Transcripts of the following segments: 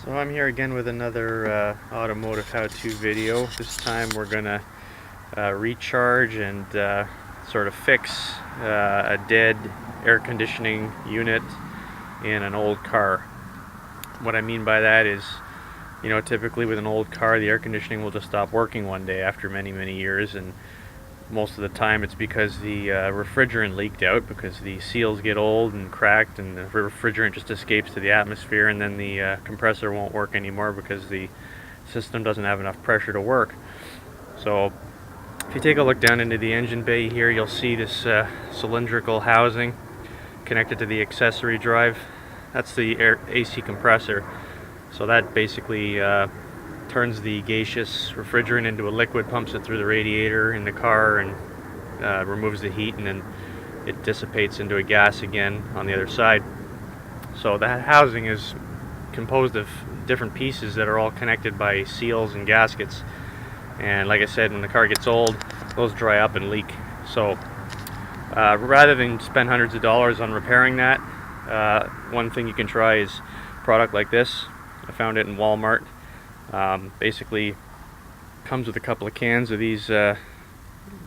So I'm here again with another automotive how-to video. This time we're gonna recharge and sort of fix a dead air conditioning unit in an old car. What I mean by that is, typically with an old car the air conditioning will just stop working one day after many years, and most of the time it's because the refrigerant leaked out, because the seals get old and cracked and the refrigerant just escapes to the atmosphere, and then the compressor won't work anymore because the system doesn't have enough pressure to work. So if you take a look down into the engine bay here, you'll see this cylindrical housing connected to the accessory drive. That's the AC compressor. So that basically turns the gaseous refrigerant into a liquid, pumps it through the radiator in the car, and removes the heat, and then it dissipates into a gas again on the other side. So that housing is composed of different pieces that are all connected by seals and gaskets, and like I said, when the car gets old, those dry up and leak. So rather than spend hundreds of dollars on repairing that, one thing you can try is a product like this. I found it in Walmart. Basically comes with a couple of cans of these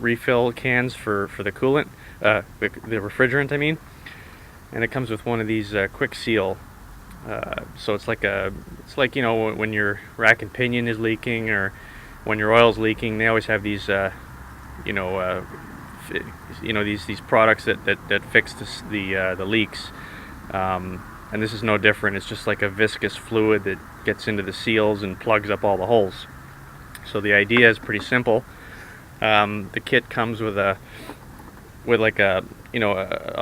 refill cans for the coolant, the refrigerant I mean, and it comes with one of these quick seal. So it's like when your rack and pinion is leaking, or when your oil's leaking, they always have these these products that fix the leaks. And this is no different. It's just like a viscous fluid that gets into the seals and plugs up all the holes. So the idea is pretty simple. The kit comes with a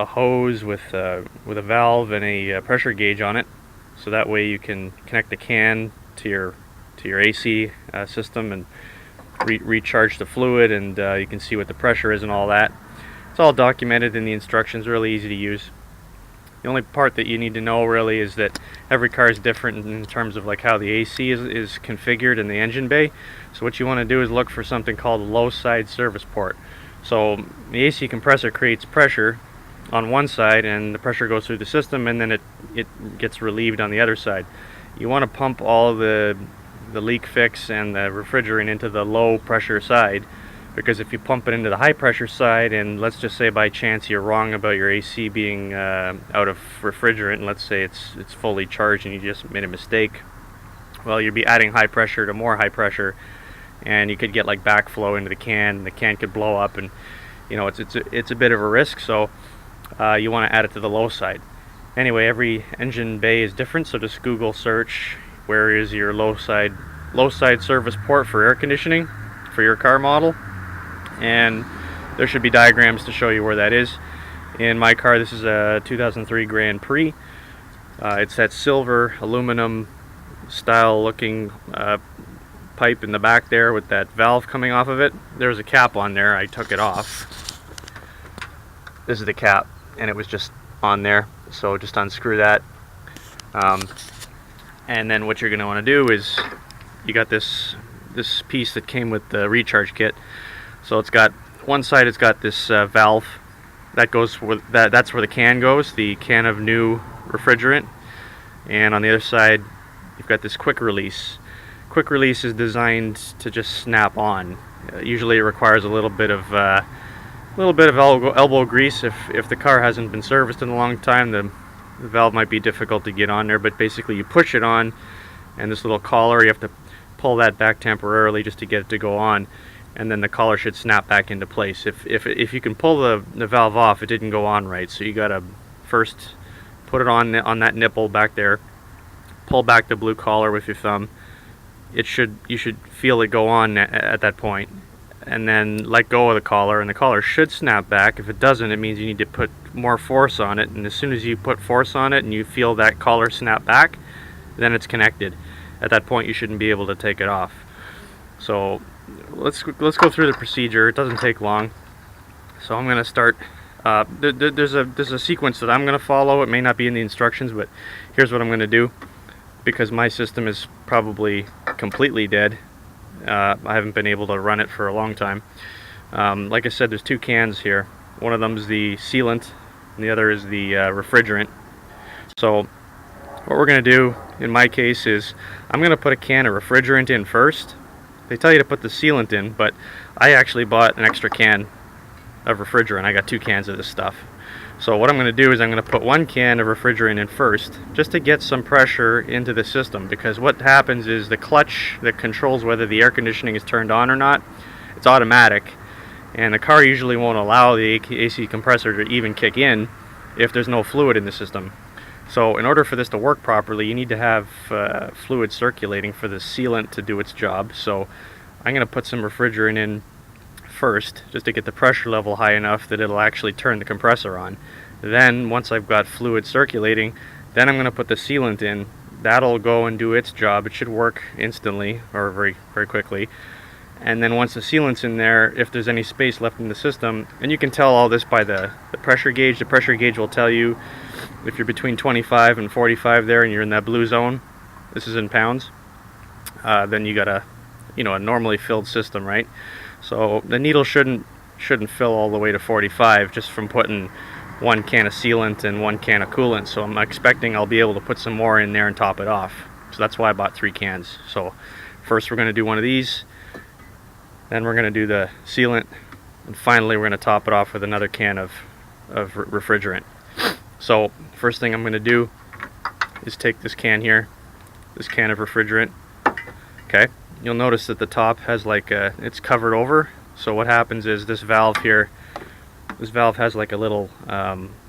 hose with a valve and a pressure gauge on it. So that way you can connect the can to your AC system and recharge the fluid, and you can see what the pressure is and all that. It's all documented in the instructions. Really easy to use. The only part that you need to know really is that every car is different in terms of like how the AC is configured in the engine bay. So what you want to do is look for something called a low side service port. So the AC compressor creates pressure on one side, and the pressure goes through the system, and then it gets relieved on the other side. You want to pump all the leak fix and the refrigerant into the low pressure side, because if you pump it into the high pressure side, and let's just say by chance you're wrong about your AC being out of refrigerant, and let's say it's fully charged and you just made a mistake, well, you'd be adding high pressure to more high pressure, and you could get like backflow into the can, and the can could blow up, and it's a bit of a risk. So you want to add it to the low side. Anyway, every engine bay is different, so just Google search where is your low side service port for air conditioning for your car model, and there should be diagrams to show you where that is. In my car, this is a 2003 Grand Prix. It's that silver aluminum style looking pipe in the back there with that valve coming off of it. There's a cap on there. I took it off. This is the cap, and it was just on there, so just unscrew that. And then what you're going to want to do is, you got this piece that came with the recharge kit. So it's got one side, it's got this valve that goes with that's where the can goes, the can of new refrigerant, and on the other side you've got this quick release. Quick release is designed to just snap on. Usually it requires a little bit of elbow grease. If the car hasn't been serviced in a long time, the valve might be difficult to get on there, but basically you push it on, and this little collar, you have to pull that back temporarily just to get it to go on, and then the collar should snap back into place. If you can pull the valve off, it didn't go on right, so you gotta first put it on that nipple back there, pull back the blue collar with your thumb. You should feel it go on at that point, and then let go of the collar, and the collar should snap back. If it doesn't, it means you need to put more force on it, and as soon as you put force on it and you feel that collar snap back, then it's connected. At that point you shouldn't be able to take it off. So let's go through the procedure. It doesn't take long. So I'm going to start. There's a sequence that I'm going to follow. It may not be in the instructions, but here's what I'm going to do, because my system is probably completely dead. I haven't been able to run it for a long time. Like I said, there's two cans here. One of them is the sealant, and the other is the refrigerant. So what we're going to do in my case is I'm going to put a can of refrigerant in first. They tell you to put the sealant in, but I actually bought an extra can of refrigerant. I got 2 cans of this stuff. So what I'm going to do is I'm going to put 1 can of refrigerant in first, just to get some pressure into the system, because what happens is the clutch that controls whether the air conditioning is turned on or not, it's automatic, and the car usually won't allow the AC compressor to even kick in if there's no fluid in the system. So in order for this to work properly, you need to have fluid circulating for the sealant to do its job. So I'm going to put some refrigerant in first, just to get the pressure level high enough that it'll actually turn the compressor on. Then once I've got fluid circulating, then I'm going to put the sealant in. That'll go and do its job. It should work instantly, or very, very quickly. And then once the sealant's in there, if there's any space left in the system, and you can tell all this by the pressure gauge. The pressure gauge will tell you if you're between 25 and 45 there and you're in that blue zone, this is in pounds, then you got a normally filled system, right? So the needle shouldn't fill all the way to 45 just from putting 1 can of sealant and 1 can of coolant. So I'm expecting I'll be able to put some more in there and top it off. So that's why I bought 3 cans. So first we're going to do one of these, then we're going to do the sealant, and finally we're going to top it off with another can of refrigerant. So first thing I'm going to do is take this can here, this can of refrigerant. Okay, you'll notice that the top has like it's covered over. So what happens is this valve here, this valve has like a little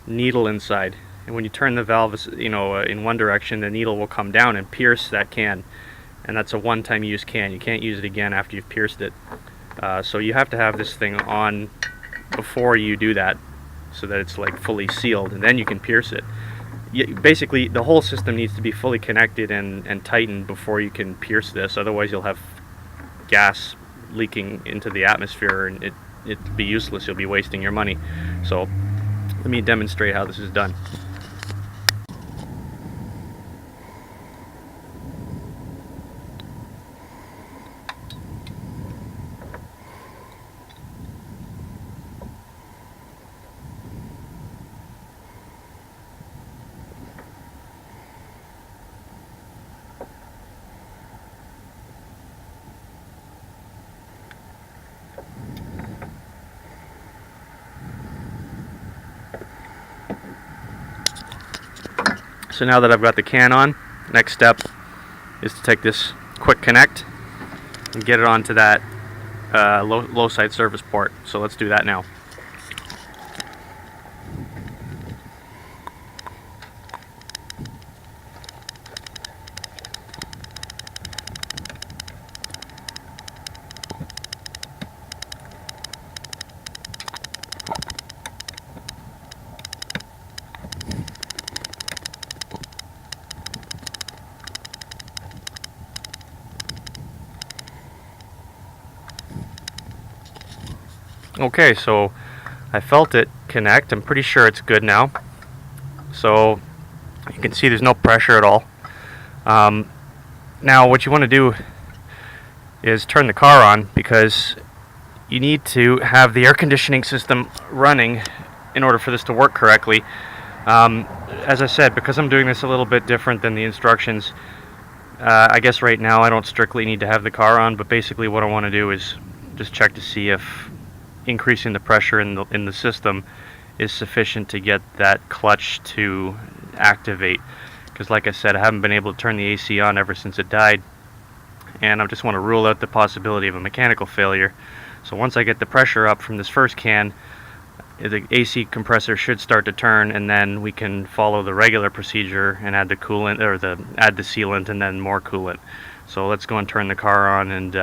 needle inside, and when you turn the valve, in one direction, the needle will come down and pierce that can, and that's a one-time use can. You can't use it again after you've pierced it. So you have to have this thing on before you do that, so that it's like fully sealed, and then you can pierce it. Basically, the whole system needs to be fully connected and tightened before you can pierce this. Otherwise, you'll have gas leaking into the atmosphere, and it'd be useless. You'll be wasting your money. So let me demonstrate how this is done. So now that I've got the can on, next step is to take this quick connect and get it onto that low side service port. So let's do that now. Okay, so I felt it connect. I'm pretty sure it's good now. So you can see there's no pressure at all. Now what you want to do is turn the car on, because you need to have the air conditioning system running in order for this to work correctly. As I said, because I'm doing this a little bit different than the instructions, I guess right now I don't strictly need to have the car on, but basically what I want to do is just check to see if increasing the pressure in the system is sufficient to get that clutch to activate, because like I said, I haven't been able to turn the AC on ever since it died, and I just want to rule out the possibility of a mechanical failure. So once I get the pressure up from this first can, the AC compressor should start to turn, and then we can follow the regular procedure and add the coolant, or add the sealant, and then more coolant. So let's go and turn the car on, and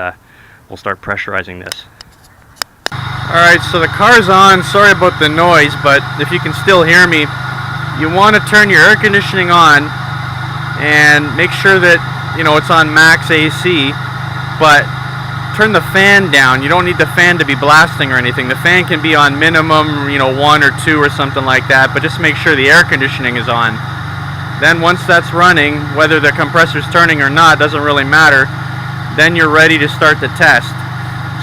we'll start pressurizing this. Alright, so the car's on. Sorry about the noise, but if you can still hear me, you want to turn your air conditioning on and make sure that it's on max AC, but turn the fan down. You don't need the fan to be blasting or anything. The fan can be on minimum 1 or 2 or something like that, but just make sure the air conditioning is on. Then once that's running, whether the compressor's turning or not doesn't really matter, then you're ready to start the test.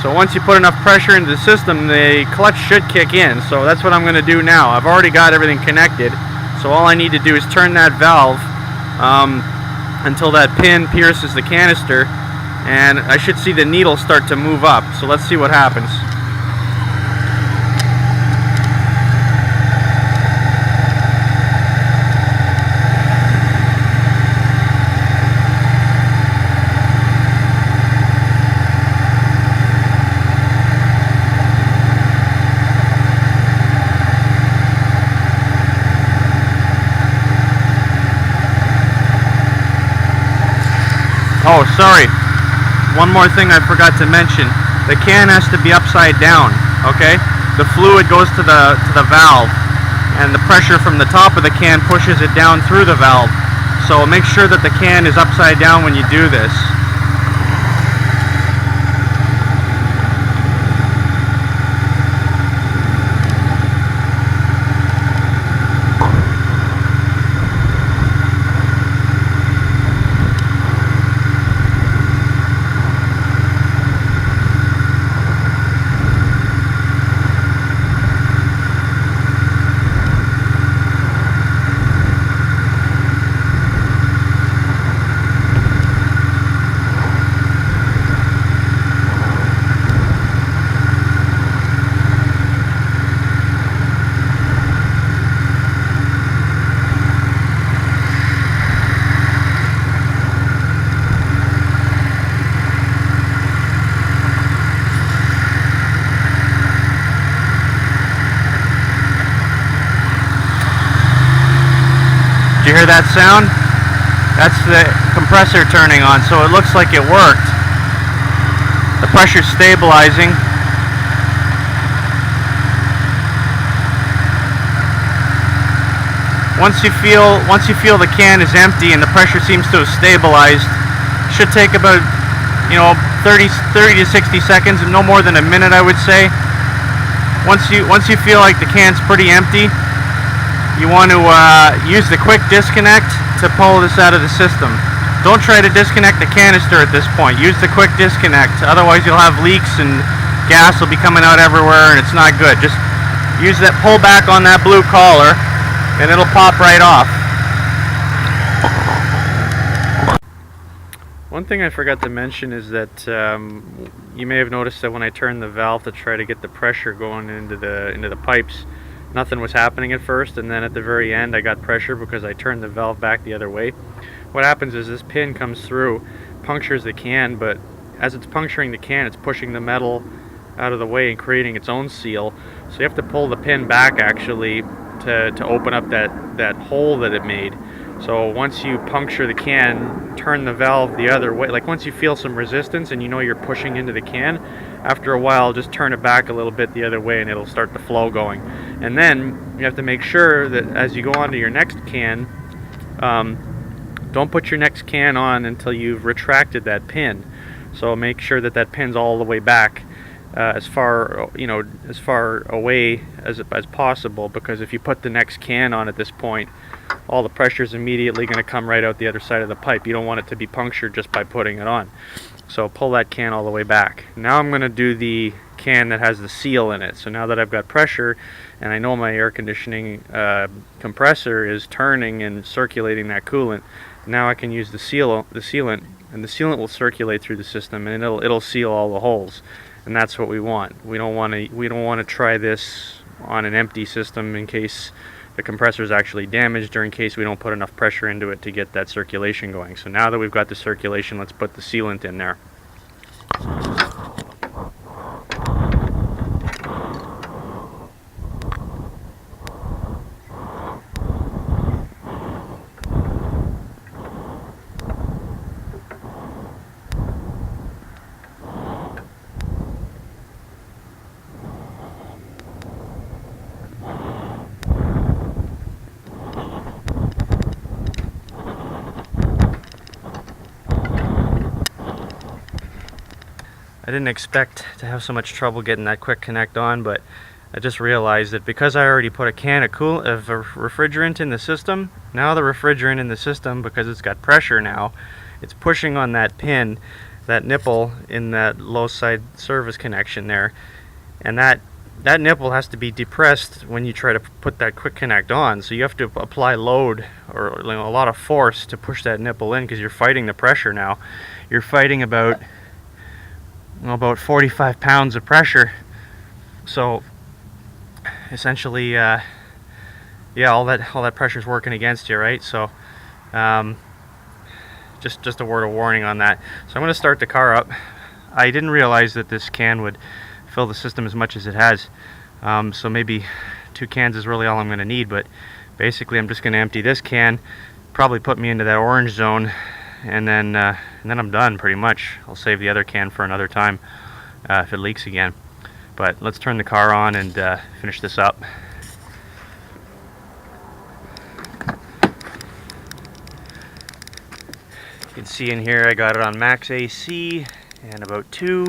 So once you put enough pressure into the system, the clutch should kick in. So that's what I'm going to do now. I've already got everything connected, so all I need to do is turn that valve until that pin pierces the canister, and I should see the needle start to move up. So let's see what happens. Oh, sorry. One more thing I forgot to mention. The can has to be upside down, okay? The fluid goes to the valve, and the pressure from the top of the can pushes it down through the valve. So make sure that the can is upside down when you do this. You hear that sound? That's the compressor turning on, so it looks like it worked. The pressure's stabilizing. Once you feel the can is empty and the pressure seems to have stabilized, it should take about 30 to 60 seconds, no more than a minute, I would say. Once you feel like the can's pretty empty, you want to use the quick disconnect to pull this out of the system. Don't try to disconnect the canister at this point. Use the quick disconnect, otherwise you'll have leaks and gas will be coming out everywhere and it's not good. Just use that, pull back on that blue collar and it'll pop right off. One thing I forgot to mention is that you may have noticed that when I turned the valve to try to get the pressure going into the pipes, nothing was happening at first, and then at the very end I got pressure because I turned the valve back the other way. What happens is this pin comes through, punctures the can, but as it's puncturing the can, it's pushing the metal out of the way and creating its own seal. So you have to pull the pin back actually to open up that hole that it made. So once you puncture the can, turn the valve the other way, like once you feel some resistance and you know you're pushing into the can, after a while just turn it back a little bit the other way and it'll start the flow going. And then you have to make sure that as you go on to your next can, don't put your next can on until you've retracted that pin. So make sure that that pin's all the way back, as far away as possible, because if you put the next can on at this point, all the pressure is immediately going to come right out the other side of the pipe. You don't want it to be punctured just by putting it on. So pull that can all the way back. Now I'm going to do the can that has the seal in it. So now that I've got pressure and I know my air conditioning compressor is turning and circulating that coolant, now I can use the sealant, and the sealant will circulate through the system and it'll seal all the holes. And that's what we want. We don't want to try this on an empty system in case the compressor is actually damaged, or in case we don't put enough pressure into it to get that circulation going. So now that we've got the circulation, let's put the sealant in there. I didn't expect to have so much trouble getting that quick connect on, but I just realized that because I already put a can of refrigerant in the system, now the refrigerant in the system, because it's got pressure now, it's pushing on that pin, that nipple in that low side service connection there, and that that nipple has to be depressed when you try to put that quick connect on. So you have to apply load or a lot of force to push that nipple in, because you're fighting the pressure now. You're fighting about 45 pounds of pressure. So essentially, yeah, all that pressure is working against you, right? So just a word of warning on that. So I'm going to start the car up. I didn't realize that this can would fill the system as much as it has. So maybe 2 cans is really all I'm going to need, but basically I'm just going to empty this can, probably put me into that orange zone, and then I'm done pretty much. I'll save the other can for another time if it leaks again. But let's turn the car on and finish this up. You can see in here I got it on max AC and about 2,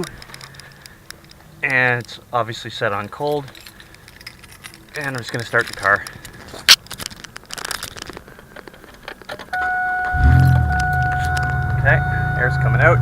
and it's obviously set on cold, and I'm just going to start the car. Okay, air's coming out.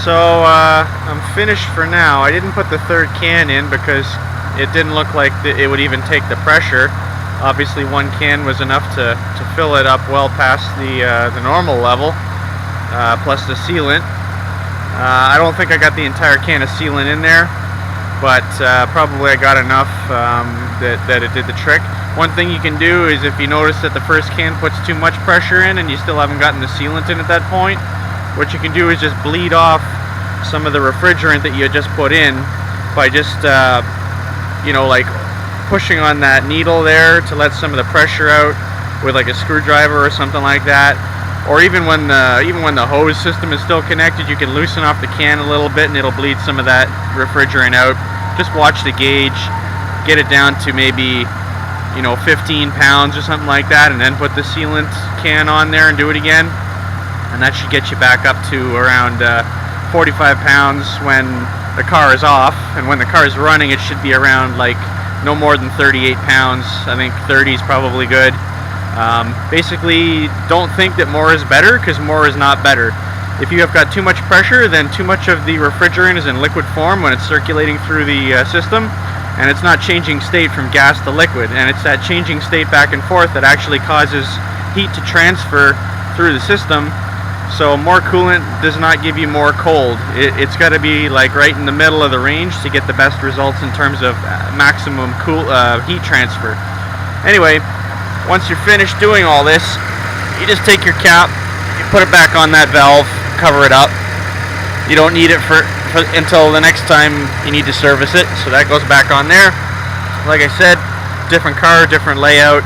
So I'm finished for now. I didn't put the 3rd can in because it didn't look like it would even take the pressure. Obviously 1 can was enough to fill it up well past the normal level, plus the sealant. I don't think I got the entire can of sealant in there, but probably I got enough that it did the trick. One thing you can do is, if you notice that the first can puts too much pressure in and you still haven't gotten the sealant in at that point, what you can do is just bleed off some of the refrigerant that you had just put in by just, like pushing on that needle there to let some of the pressure out with like a screwdriver or something like that. Or even when the hose system is still connected, you can loosen off the can a little bit and it'll bleed some of that refrigerant out. Just watch the gauge, get it down to maybe 15 pounds or something like that, and then put the sealant can on there and do it again. And that should get you back up to around 45 pounds when the car is off, and when the car is running it should be around like no more than 38 pounds. I think 30 is probably good. Basically, don't think that more is better, because more is not better. If you have got too much pressure, then too much of the refrigerant is in liquid form when it's circulating through the system, and it's not changing state from gas to liquid, and it's that changing state back and forth that actually causes heat to transfer through the system. So more coolant does not give you more cold. It's got to be like right in the middle of the range to get the best results in terms of maximum heat transfer. Anyway, once you're finished doing all this, you just take your cap, you put it back on that valve, cover it up. You don't need it for until the next time you need to service it, so that goes back on there. Like I said, different car, different layout.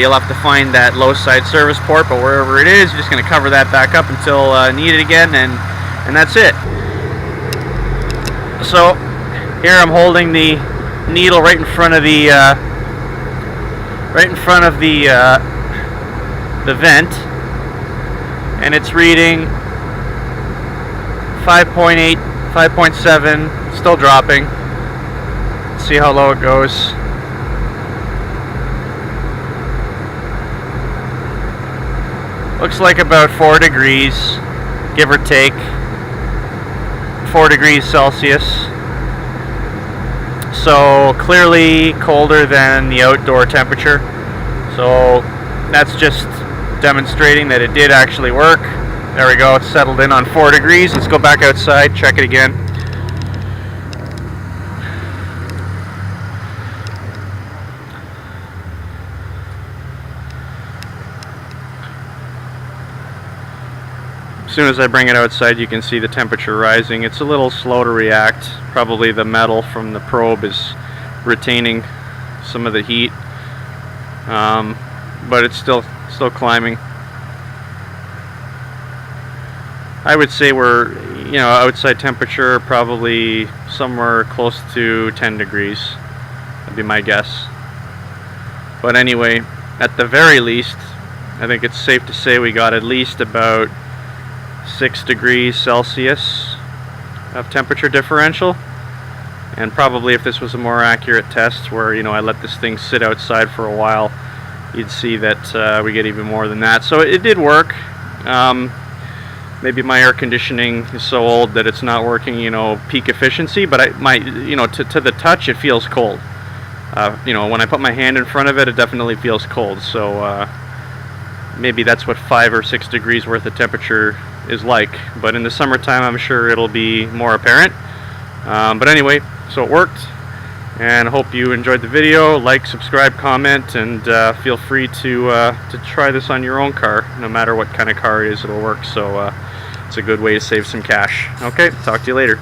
You'll have to find that low side service port, but wherever it is, you're just going to cover that back up until needed again, and that's it. So here I'm holding the needle right in front of the vent, and it's reading 5.8, 5.7, still dropping. Let's see how low it goes. Looks like about 4 degrees, give or take. 4 degrees Celsius. So clearly colder than the outdoor temperature. So that's just demonstrating that it did actually work. There we go, it's settled in on 4 degrees. Let's go back outside, check it again. As soon as I bring it outside, you can see the temperature rising. It's a little slow to react. Probably the metal from the probe is retaining some of the heat, but it's still climbing. I would say we're, outside temperature probably somewhere close to 10 degrees. That'd be my guess. But anyway, at the very least, I think it's safe to say we got at least about 6 degrees Celsius of temperature differential, and probably if this was a more accurate test where I let this thing sit outside for a while, you'd see that we get even more than that. So it did work. Maybe my air conditioning is so old that it's not working peak efficiency, but to the touch it feels cold. When I put my hand in front of it, it definitely feels cold. So maybe that's what 5 or 6 degrees worth of temperature is like, but in the summertime I'm sure it'll be more apparent. But anyway, so it worked, and I hope you enjoyed the video. Like, subscribe, comment, and feel free to try this on your own car. No matter what kind of car it is, it'll work. So it's a good way to save some cash. Okay, talk to you later.